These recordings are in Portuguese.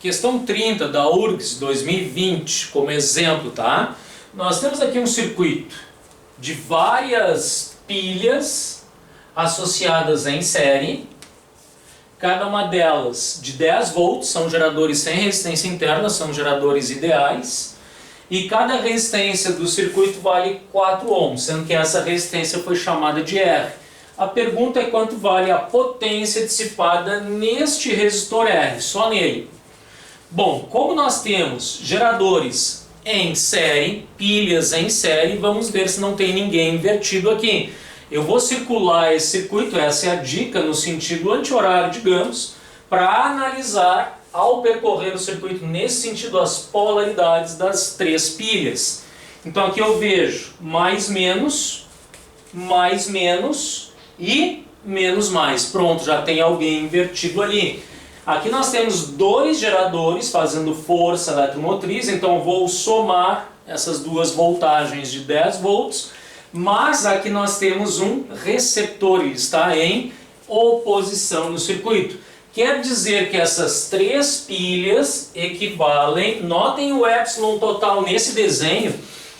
Questão 30 da URGS 2020 como exemplo, tá? Nós temos aqui um circuito de várias pilhas associadas em série. Cada uma delas de 10 volts, são geradores sem resistência interna, são geradores ideais. E cada resistência do circuito vale 4 ohms, sendo que essa resistência foi chamada de R. A pergunta é quanto vale a potência dissipada neste resistor R, só nele. Bom, como nós temos geradores em série, pilhas em série, vamos ver se não tem ninguém invertido aqui. Eu vou circular esse circuito, essa é a dica no sentido anti-horário, digamos, para analisar, ao percorrer o circuito nesse sentido, as polaridades das 3 pilhas. Então aqui eu vejo mais menos e menos mais. Pronto, já tem alguém invertido ali. Aqui nós temos 2 geradores fazendo força eletromotriz, então eu vou somar essas duas voltagens de 10 volts, mas aqui nós temos um receptor, ele está em oposição no circuito. Quer dizer que essas 3 pilhas equivalem, notem o epsilon total nesse desenho,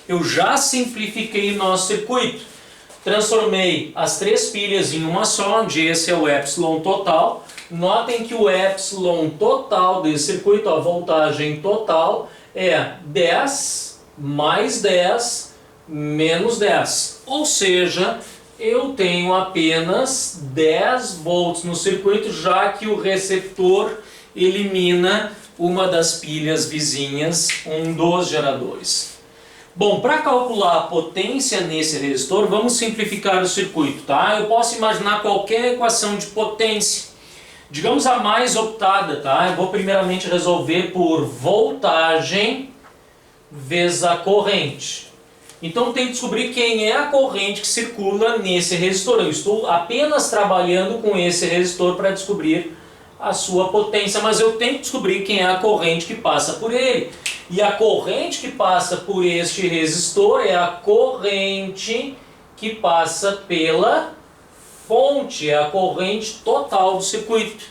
eu já simplifiquei o nosso circuito. Transformei as 3 pilhas em uma só, onde esse é o epsilon total. Notem que o epsilon total desse circuito, a voltagem total, é 10 mais 10 menos 10. Ou seja, eu tenho apenas 10 volts no circuito, já que o receptor elimina uma das pilhas vizinhas, um dos geradores. Bom, para calcular a potência nesse resistor, vamos simplificar o circuito, tá? Eu posso imaginar qualquer equação de potência. Digamos a mais optada, tá? Eu vou primeiramente resolver por voltagem vezes a corrente. Então tem que descobrir quem é a corrente que circula nesse resistor. Eu estou apenas trabalhando com esse resistor para descobrir a sua potência, mas eu tenho que descobrir quem é a corrente que passa por ele. E a corrente que passa por este resistor é a corrente que passa pela fonte, é a corrente total do circuito.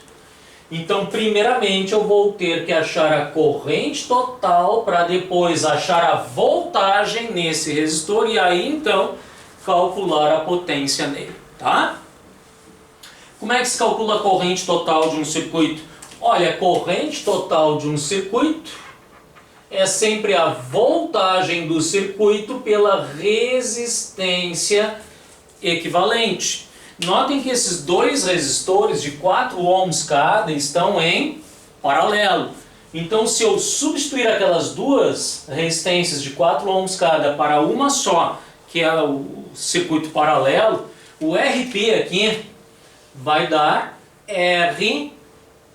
Então, primeiramente, eu vou ter que achar a corrente total para depois achar a voltagem nesse resistor e aí, então, calcular a potência nele, tá? Como é que se calcula a corrente total de um circuito? Olha, a corrente total de um circuito é sempre a voltagem do circuito pela resistência equivalente. Notem que esses 2 resistores de 4 ohms cada estão em paralelo. Então, se eu substituir aquelas 2 resistências de 4 ohms cada para uma só, que é o circuito paralelo, o RP aqui vai dar R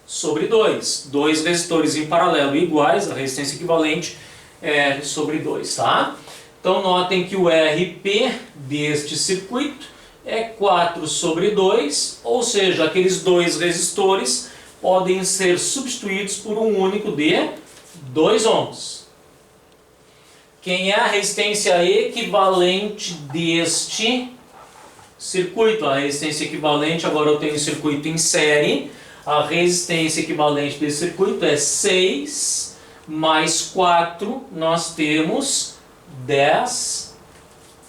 sobre 2. 2 resistores em paralelo iguais, a resistência equivalente é R sobre 2, tá? Então, notem que o RP deste circuito é 4 sobre 2, ou seja, aqueles 2 resistores podem ser substituídos por um único de 2 ohms. Quem é a resistência equivalente deste circuito? A resistência equivalente, agora eu tenho o circuito em série, a resistência equivalente desse circuito é 6 mais 4, nós temos 10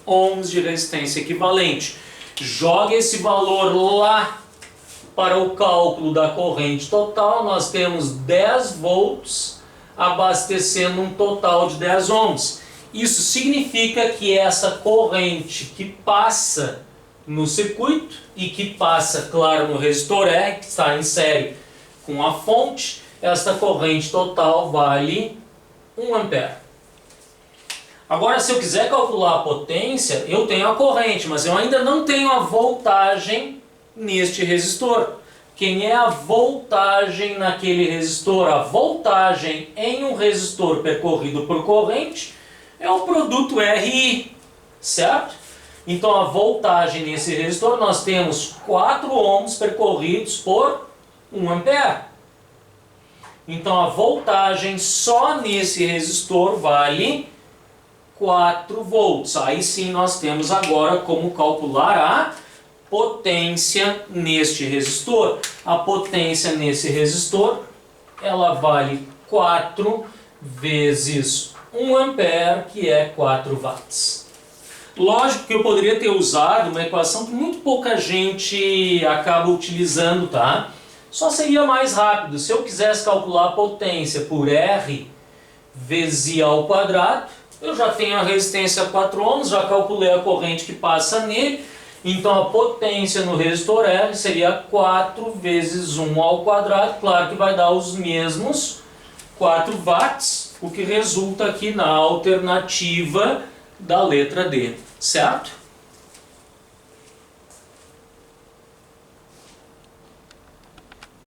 ohms de resistência equivalente. Joga esse valor lá para o cálculo da corrente total, nós temos 10 volts abastecendo um total de 10 ohms. Isso significa que essa corrente que passa no circuito e que passa, claro, no resistor R, que está em série com a fonte, esta corrente total vale 1 ampere. Agora, se eu quiser calcular a potência, eu tenho a corrente, mas eu ainda não tenho a voltagem neste resistor. Quem é a voltagem naquele resistor? A voltagem em um resistor percorrido por corrente é o produto RI, certo? Então, a voltagem nesse resistor, nós temos 4 ohms percorridos por 1 ampere. Então, a voltagem só nesse resistor vale 4 volts. Aí sim nós temos agora como calcular a potência neste resistor. A potência nesse resistor, ela vale 4 vezes 1 ampere, que é 4 watts. Lógico que eu poderia ter usado uma equação que muito pouca gente acaba utilizando, tá? Só seria mais rápido. Se eu quisesse calcular a potência por R vezes I ao quadrado, eu já tenho a resistência a 4 ohms, já calculei a corrente que passa nele, então a potência no resistor R seria 4 vezes 1 ao quadrado, claro que vai dar os mesmos 4 watts, o que resulta aqui na alternativa da letra D, certo?